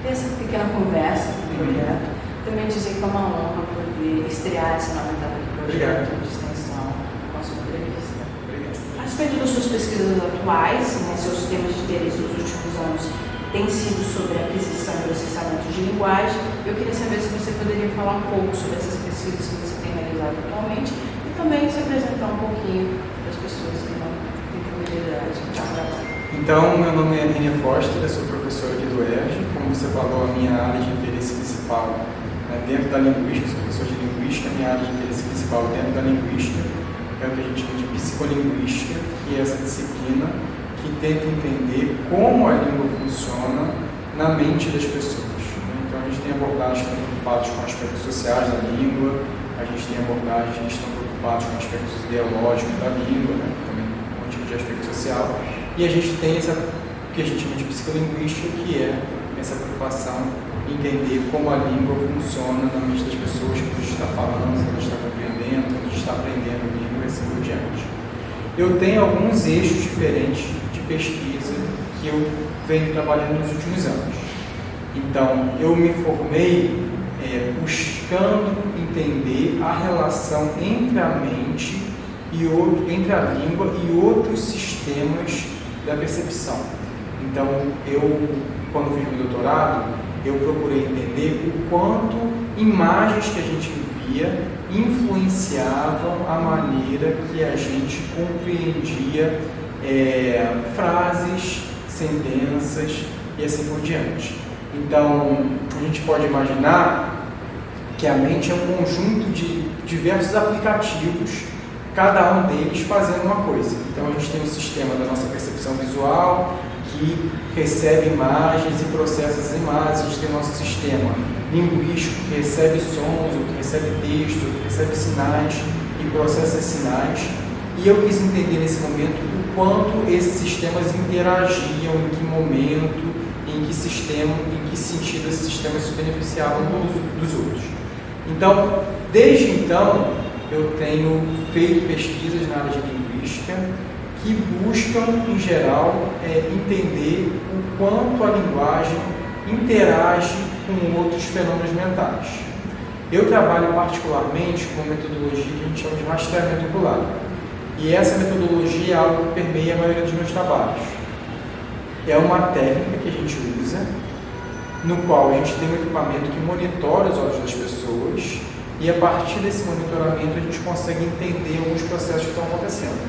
ter essa pequena conversa com o projeto. Também dizer que é uma honra poder estrear essa nova etapa do projeto de extensão com a sua entrevista. A respeito das suas pesquisas atuais, seus temas de interesse nos últimos anos têm sido sobre a aquisição e processamento de linguagem. Eu queria saber se você poderia falar um pouco sobre essas pesquisas que você tem realizado atualmente e também se apresentar um pouquinho para as pessoas que não têm familiaridade com o trabalho. Então, meu nome é Renia Foster, eu sou professor aqui do UERJ. Como você falou, a minha área de interesse principal dentro da linguística, sou professor de linguística, a minha área de interesse principal dentro da linguística é o que a gente chama de psicolinguística, que é essa disciplina que tenta entender como a língua funciona na mente das pessoas. Então, a gente tem abordagens que estão preocupadas com aspectos sociais da língua, a gente tem abordagens que estão preocupadas com aspectos ideológicos da língua, também um tipo de aspecto social, e a gente tem essa que a gente chama de psicolinguística, que é essa preocupação em entender como a língua funciona na mente das pessoas, quando a gente está falando, quando a gente está compreendendo, quando a gente está aprendendo a língua e assim por diante. Eu tenho alguns eixos diferentes de pesquisa que eu venho trabalhando nos últimos anos. Então, eu me formei buscando entender a relação entre a mente e entre a língua e outros sistemas da percepção. Então, quando fiz meu doutorado, eu procurei entender o quanto imagens que a gente via influenciavam a maneira que a gente compreendia frases, sentenças e assim por diante. Então, a gente pode imaginar que a mente é um conjunto de diversos aplicativos, cada um deles fazendo uma coisa. Então, a gente tem um sistema da nossa percepção visual, que recebe imagens e processa as imagens. A gente tem o nosso sistema linguístico, que recebe sons, ou que recebe texto, ou que recebe sinais e processa esses sinais. E eu quis entender nesse momento o quanto esses sistemas interagiam, em que momento, em que sentido esses sistemas se beneficiavam dos outros. Então, desde então, eu tenho feito pesquisas na área de linguística que buscam, em geral, entender o quanto a linguagem interage com outros fenômenos mentais. Eu trabalho particularmente com uma metodologia que a gente chama de rastreamento ocular. E essa metodologia é algo que permeia a maioria dos meus trabalhos. É uma técnica que a gente usa, no qual a gente tem um equipamento que monitora os olhos das pessoas e, a partir desse monitoramento, a gente consegue entender alguns processos que estão acontecendo.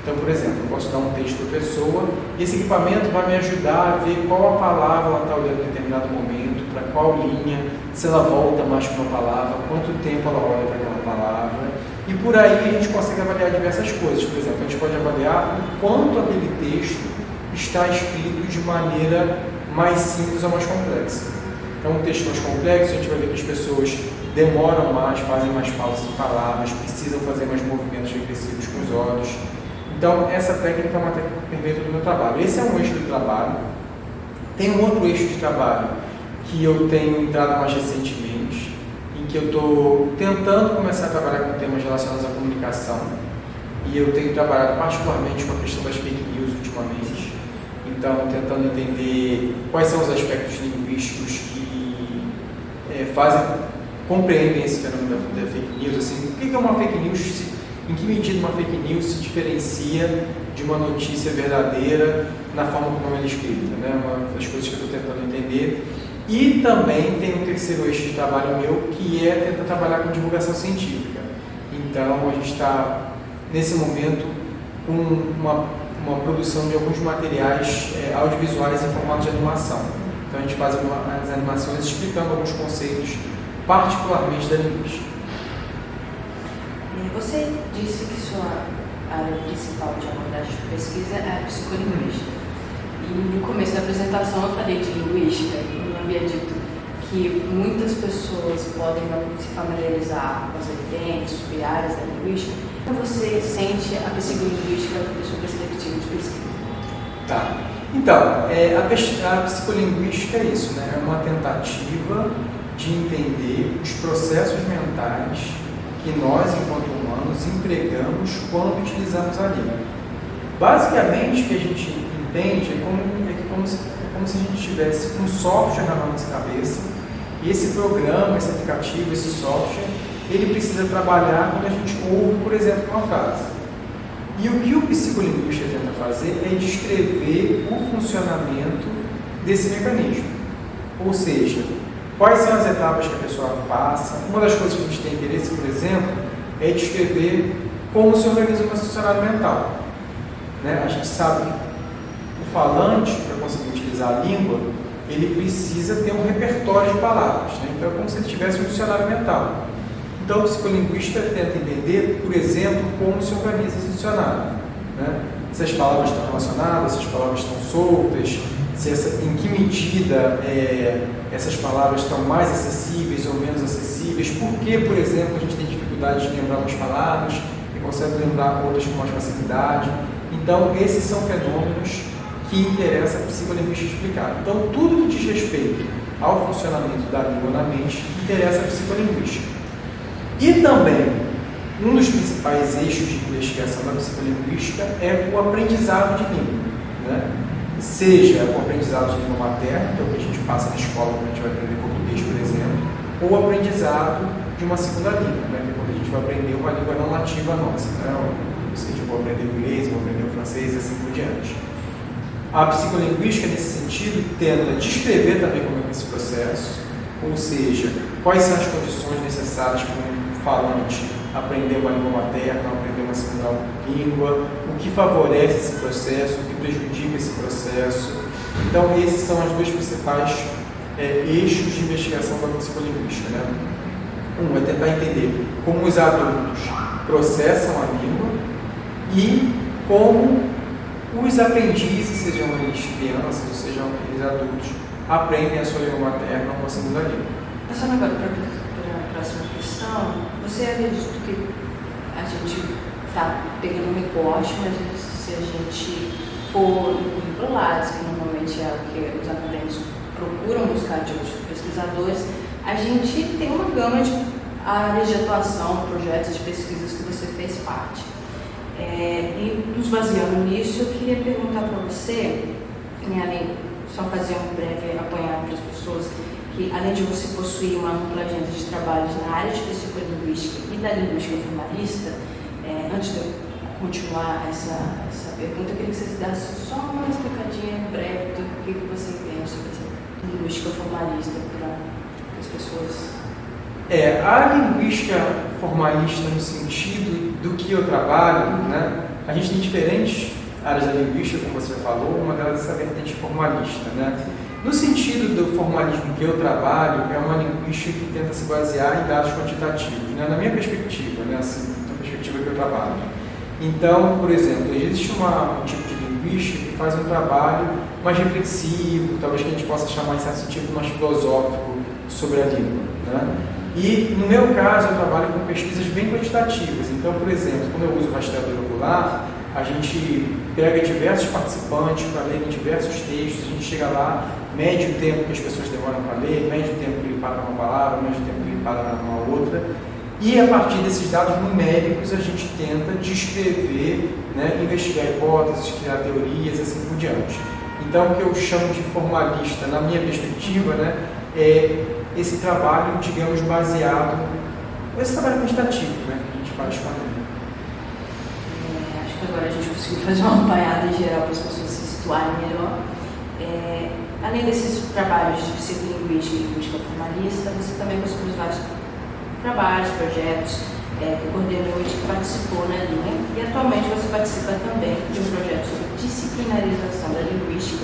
Então, por exemplo, eu posso dar um texto para a pessoa e esse equipamento vai me ajudar a ver qual a palavra ela está olhando em determinado momento, para qual linha, se ela volta mais para uma palavra, quanto tempo ela olha para aquela palavra. E por aí a gente consegue avaliar diversas coisas. Por exemplo, a gente pode avaliar o quanto aquele texto está escrito de maneira mais simples ou mais complexa. Então, um texto mais complexo, a gente vai ver que as pessoas demoram mais, fazem mais pausas em palavras, precisam fazer mais movimentos regressivos com os olhos. Então, essa técnica é uma técnica perfeita do meu trabalho. Esse é um eixo de trabalho. Tem um outro eixo de trabalho que eu tenho entrado mais recentemente, em que eu estou tentando começar a trabalhar com temas relacionados à comunicação. E eu tenho trabalhado particularmente com a questão das fake news ultimamente. Então, tentando entender quais são os aspectos linguísticos que compreendem esse fenômeno da fake news. Assim, o que é uma fake news? Em que medida uma fake news se diferencia de uma notícia verdadeira na forma como ela é escrita, né? Uma das coisas que eu estou tentando entender. E também tem um terceiro eixo de trabalho meu, que é tentar trabalhar com divulgação científica. Então, a gente está, nesse momento, com uma produção de alguns materiais audiovisuais em formato de animação. Então, a gente faz as animações explicando alguns conceitos, particularmente da linguística. Você disse que sua área principal de abordagem de pesquisa é a psicolinguística. E no começo da apresentação eu falei de linguística e eu havia dito que muitas pessoas podem não se familiarizar com as vertentes, áreas da linguística. Como você sente a psicolinguística da sua perspectiva de pesquisa? Tá. Então, a psicolinguística é isso, né? É uma tentativa de entender os processos mentais que nós, enquanto humanos, empregamos quando utilizamos a língua. Basicamente, o que a gente entende é que como se a gente tivesse um software na nossa cabeça, e esse programa, esse aplicativo, esse software, ele precisa trabalhar quando a gente ouve, por exemplo, uma frase. E o que o psicolinguista tenta fazer é descrever o funcionamento desse mecanismo. Ou seja, quais são as etapas que a pessoa passa. Uma das coisas que a gente tem interesse, por exemplo, é descrever como se organiza um raciocínio mental. Né? A gente sabe que o falante, para conseguir utilizar a língua, ele precisa ter um repertório de palavras. Né? Então, é como se ele tivesse um dicionário mental. Então, o psicolinguista tenta entender, por exemplo, como se organiza esse dicionário. Né? Se as palavras estão relacionadas, se as palavras estão soltas, em que medida essas palavras estão mais acessíveis ou menos acessíveis, por que, por exemplo, a gente tem dificuldade de lembrar umas palavras e consegue lembrar outras com mais facilidade. Então, esses são fenômenos que interessa a psicolinguista explicar. Então, tudo que diz respeito ao funcionamento da língua na mente interessa a psicolinguística. E também, um dos principais eixos de investigação da psicolinguística é o aprendizado de língua. Né? Seja o aprendizado de língua materna, que é o que a gente passa na escola quando a gente vai aprender português, por exemplo, ou o aprendizado de uma segunda língua, né? Que é quando a gente vai aprender uma língua não nativa nossa. Né? Ou seja, eu vou aprender o inglês, vou aprender o francês e assim por diante. A psicolinguística, nesse sentido, tenta descrever também como é esse processo, ou seja, quais são as condições necessárias para um falante aprender uma língua materna, aprender uma segunda língua, o que favorece esse processo, o que prejudica esse processo. Então, esses são os dois principais eixos de investigação da psicolinguística. Né? Um é tentar entender como os adultos processam a língua e como os aprendizes, sejam eles crianças ou sejam eles adultos, aprendem a sua língua materna ou a segunda língua. Passando agora para a próxima questão, você acredita que a gente está pegando um recorte, mas se a gente for no Lattes, que normalmente é o que os acadêmicos procuram buscar de outros pesquisadores, a gente tem uma gama de áreas de atuação, projetos de pesquisas que você fez parte. E nos baseando nisso, eu queria perguntar para você, além, só fazer um breve apanhado para as pessoas, que além de você possuir uma ampla agenda de trabalhos na área de psicolinguística e da linguística formalista, antes de eu continuar essa pergunta, eu queria que você desse só uma explicadinha breve do que você entende sobre essa linguística formalista para as pessoas. A linguística formalista, no sentido do que eu trabalho, né? A gente tem diferentes áreas da linguística, como você falou, uma delas é essa vertente formalista. Né? No sentido do formalismo que eu trabalho, é uma linguística que tenta se basear em dados quantitativos, né? Na minha perspectiva, né? Assim, na perspectiva que eu trabalho. Então, por exemplo, existe um tipo de linguística que faz um trabalho mais reflexivo, talvez que a gente possa chamar em certo sentido mais filosófico sobre a língua. Né? E, no meu caso, eu trabalho com pesquisas bem quantitativas. Então, por exemplo, quando eu uso o rastreador ocular, a gente pega diversos participantes para lerem diversos textos, a gente chega lá, mede o tempo que as pessoas demoram para ler, mede o tempo que ele para numa palavra, mede o tempo que ele para numa outra, e a partir desses dados numéricos a gente tenta descrever, né, investigar hipóteses, criar teorias e assim por diante. Então, o que eu chamo de formalista, na minha perspectiva, né, é esse trabalho, digamos, baseado, esse trabalho quantitativo, né, que a gente faz com a língua. Acho que agora a gente conseguiu fazer uma apanhada em geral para as pessoas se situarem melhor. Além desses trabalhos de psicolinguística e linguística formalista, você também possui vários trabalhos, projetos que coordenou e que participou na linha, e atualmente você participa também de um projeto sobre disciplinarização da linguística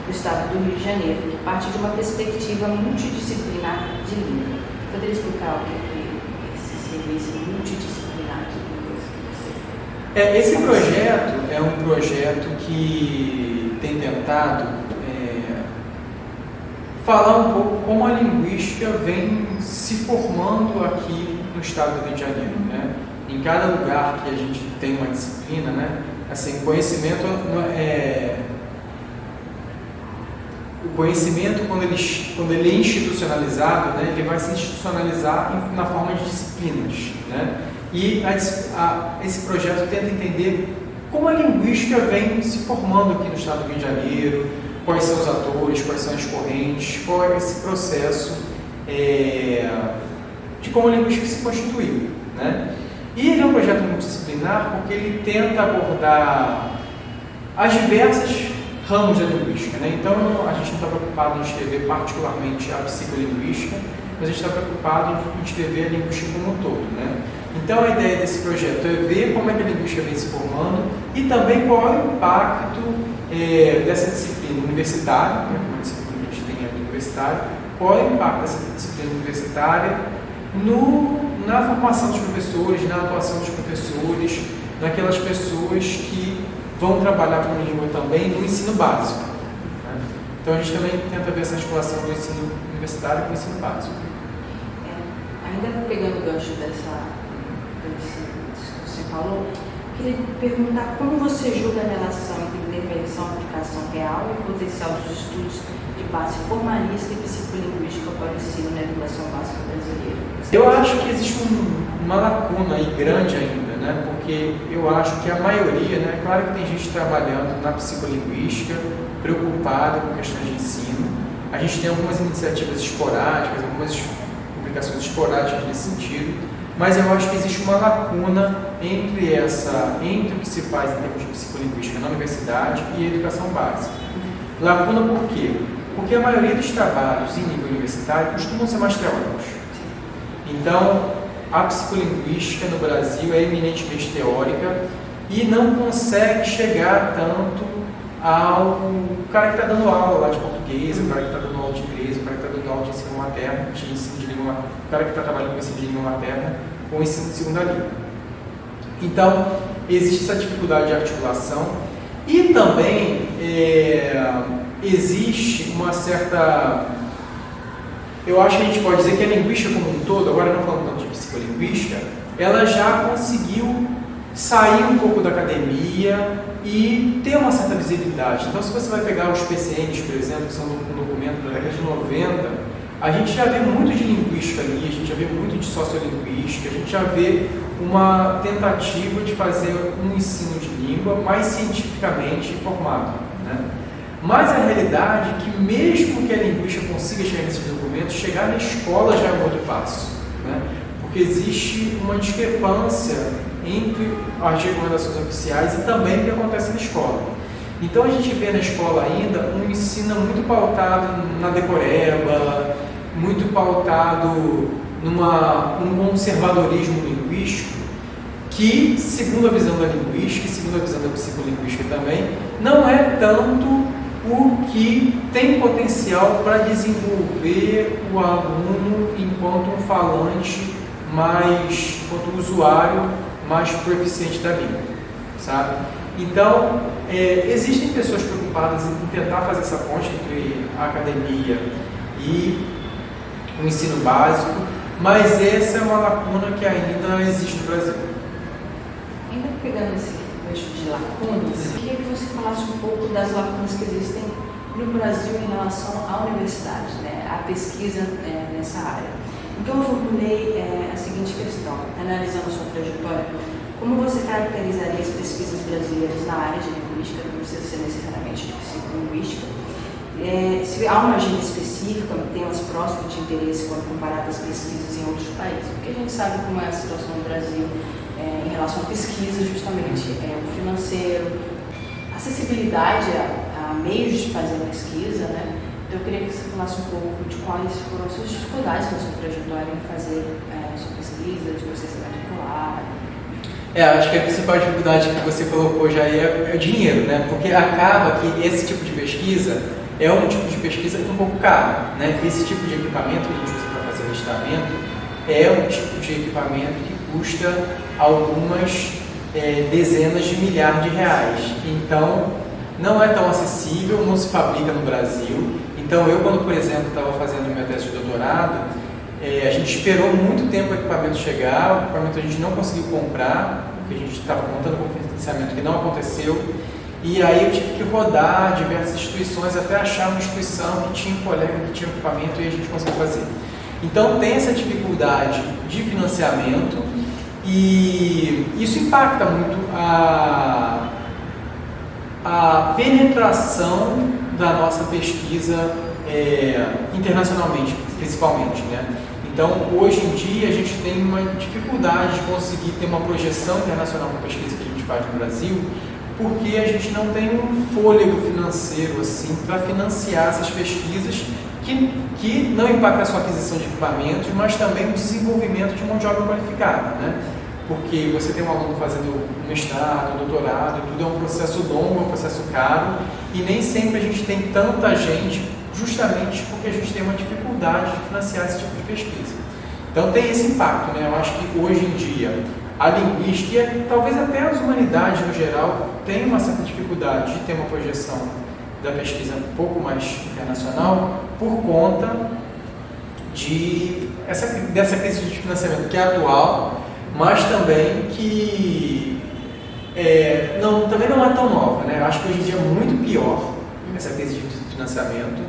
do estado do Rio de Janeiro, que parte de uma perspectiva multidisciplinar de língua. Poderia explicar o que seria esse multidisciplinar de língua? Esse projeto é um projeto que tem tentado falar um pouco como a linguística vem se formando aqui no estado do Rio de Janeiro. Né? Em cada lugar que a gente tem uma disciplina, né? Assim, o conhecimento, quando ele é institucionalizado, né, ele vai se institucionalizar na forma de disciplinas. Né? E esse projeto tenta entender como a linguística vem se formando aqui no estado do Rio de Janeiro, quais são os atores, quais são as correntes, qual é esse processo de como a linguística se constituiu, né? E ele é um projeto multidisciplinar porque ele tenta abordar as diversas ramos da linguística, né? Então a gente não está preocupado em escrever particularmente a psicolinguística, mas a gente está preocupado em escrever a linguística como um todo, né? Então a ideia desse projeto é ver como é que a linguística vem se formando e também qual é o impacto dessa disciplina universitária, né? Uma disciplina que a gente tem aqui universitária, qual é o impacto dessa disciplina universitária na formação dos professores, na atuação dos professores, naquelas pessoas que vão trabalhar com língua também no ensino básico, né? Então a gente também tenta ver essa articulação do ensino universitário com o ensino básico. Ainda pegando o gancho desse que você falou, queria perguntar como você julga a relação entre intervenção, aplicação real e potencial dos estudos de base formalista e psicolinguística para o ensino na educação básica brasileira. Eu acho que existe uma lacuna aí grande ainda, né? Porque eu acho que a maioria, né? Claro que tem gente trabalhando na psicolinguística, preocupada com questões de ensino. A gente tem algumas iniciativas esporádicas, algumas publicações esporádicas nesse sentido, mas eu acho que existe uma lacuna entre o que se faz em termos de psicolinguística na universidade e a educação básica. Lacuna por quê? Porque a maioria dos trabalhos em nível universitário costumam ser mais teóricos. Então, a psicolinguística no Brasil é eminentemente teórica e não consegue chegar tanto ao cara que está dando aula lá de português, o cara que está dando aula de inglês, o cara que está dando aula de ensino materno, de ensino de língua, o cara que está trabalhando com ensino de língua materna ou ensino de segunda língua. Então, existe essa dificuldade de articulação e também existe uma certa... Eu acho que a gente pode dizer que a linguística como um todo, agora não falando tanto de psicolinguística, ela já conseguiu sair um pouco da academia e ter uma certa visibilidade. Então, se você vai pegar os PCNs, por exemplo, que são um documento da década de 90, a gente já vê muito de linguística ali, a gente já vê muito de sociolinguística, a gente já vê uma tentativa de fazer um ensino de língua mais cientificamente formado, né? Mas a realidade é que mesmo que a linguística consiga chegar nesses documentos, chegar na escola já é um outro passo, né? Porque existe uma discrepância entre as recomendações oficiais e também o que acontece na escola. Então a gente vê na escola ainda um ensino muito pautado na decoreba, muito pautado num conservadorismo linguístico que, segundo a visão da linguística e segundo a visão da psicolinguística também, não é tanto o que tem potencial para desenvolver o aluno enquanto um falante enquanto usuário mais proficiente da língua, sabe? Então, existem pessoas preocupadas em tentar fazer essa ponte entre a academia e o ensino básico, mas essa é uma lacuna que ainda existe no Brasil. Ainda pegando esse gancho de lacunas, eu queria que você falasse um pouco das lacunas que existem no Brasil em relação à universidade, né? À pesquisa nessa área. Então, eu formulei a seguinte questão, analisando a sua trajetória: como você caracterizaria as pesquisas brasileiras na área de linguística, não precisa ser necessariamente de psicolinguística? Se há uma agenda específica, temas próximos de interesse quando comparadas às pesquisas em outros países? Porque a gente sabe como é a situação no Brasil em relação à pesquisa, justamente o financeiro, acessibilidade a meios de fazer a pesquisa, né? Então, eu queria que você falasse um pouco de quais foram as suas dificuldades na sua trajetória em fazer a sua pesquisa, de processamento escolar. Acho que a principal dificuldade que você colocou já é o dinheiro, né? Porque acaba que esse tipo de pesquisa é um tipo de pesquisa um pouco caro, né? Esse tipo de equipamento que a gente usa para fazer o registramento é um tipo de equipamento que custa algumas dezenas de milhares de reais. Então, não é tão acessível, não se fabrica no Brasil. Então, eu, quando, por exemplo, estava fazendo minha tese de doutorado, a gente esperou muito tempo o equipamento chegar, o equipamento a gente não conseguiu comprar, porque a gente estava contando com financiamento que não aconteceu, e aí eu tive que rodar diversas instituições até achar uma instituição que tinha um colega que tinha equipamento e a gente conseguiu fazer. Então, tem essa dificuldade de financiamento e isso impacta muito a penetração da nossa pesquisa internacionalmente, principalmente, né? Então, hoje em dia, a gente tem uma dificuldade de conseguir ter uma projeção internacional para a pesquisa que a gente faz no Brasil, porque a gente não tem um fôlego financeiro assim para financiar essas pesquisas que não impactam a sua aquisição de equipamentos, mas também o desenvolvimento de mão de obra qualificada, né? Porque você tem um aluno fazendo mestrado, doutorado, tudo é um processo longo, é um processo caro, e nem sempre a gente tem tanta gente, justamente porque a gente tem uma dificuldade de financiar esse tipo de pesquisa. Então tem esse impacto, né? Eu acho que hoje em dia a linguística e talvez até as humanidades no geral têm uma certa dificuldade de ter uma projeção da pesquisa um pouco mais internacional por conta dessa crise de financiamento que é atual, mas também que também não é tão nova, né? Eu acho que hoje em dia é muito pior essa crise de financiamento,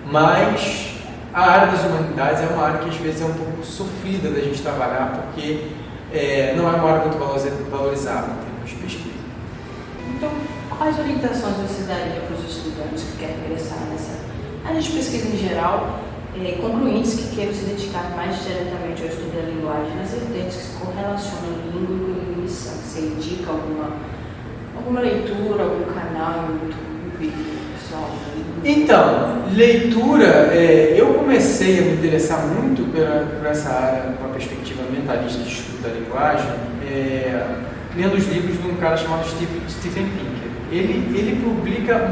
mas a área das humanidades é uma área que às vezes é um pouco sofrida da gente trabalhar, porque não é uma área muito valorizada em termos de pesquisa. Então, quais orientações você daria para os estudantes que querem ingressar nessa área de pesquisa em geral, concluintes que queiram se dedicar mais diretamente ao estudo da linguagem, nas vertentes que se correlacionam língua e cognição? Você indica alguma leitura, algum canal no YouTube, pessoal? Então, leitura, eu comecei a me interessar muito por essa área, com a perspectiva mentalista de estudo da linguagem, lendo os livros de um cara chamado Steven Pinker. Ele publica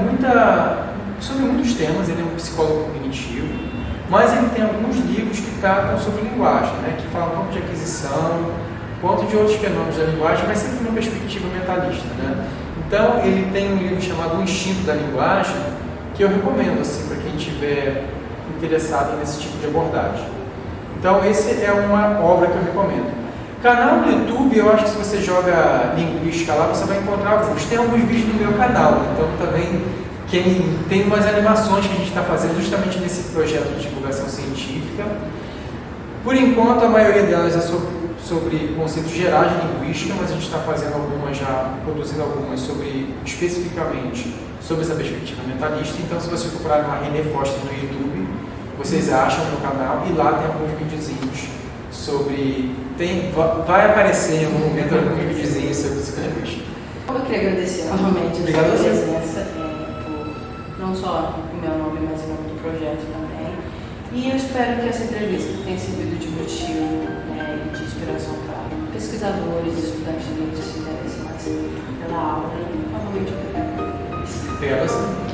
sobre muitos temas, ele é um psicólogo cognitivo, mas ele tem alguns livros que tratam sobre linguagem, né, que falam tanto de aquisição, quanto de outros fenômenos da linguagem, mas sempre numa perspectiva mentalista, né? Então, ele tem um livro chamado O Instinto da Linguagem, que eu recomendo assim, para quem estiver interessado nesse tipo de abordagem. Então, esse é uma obra que eu recomendo. Canal no YouTube, eu acho que se você joga linguística lá, você vai encontrar alguns. Tem alguns vídeos no meu canal, então também tem umas animações que a gente está fazendo justamente nesse projeto de divulgação científica. Por enquanto, a maioria delas é sobre conceitos gerais de linguística, mas a gente está fazendo algumas já, produzindo algumas especificamente sobre essa perspectiva mentalista. Então, se você procurar uma René Foster no YouTube, vocês acham no canal, e lá tem alguns videozinhos sobre... vai aparecer em algum momento alguns videozinhos sobre psicolinguística. Eu queria agradecer novamente a sua presença, não só em meu nome, mas em nome do projeto também. E eu espero que essa entrevista tenha servido de motivo e de inspiração para pesquisadores e estudantes de línguas que se interessem mais pela aula. E boa noite. Obrigado a você.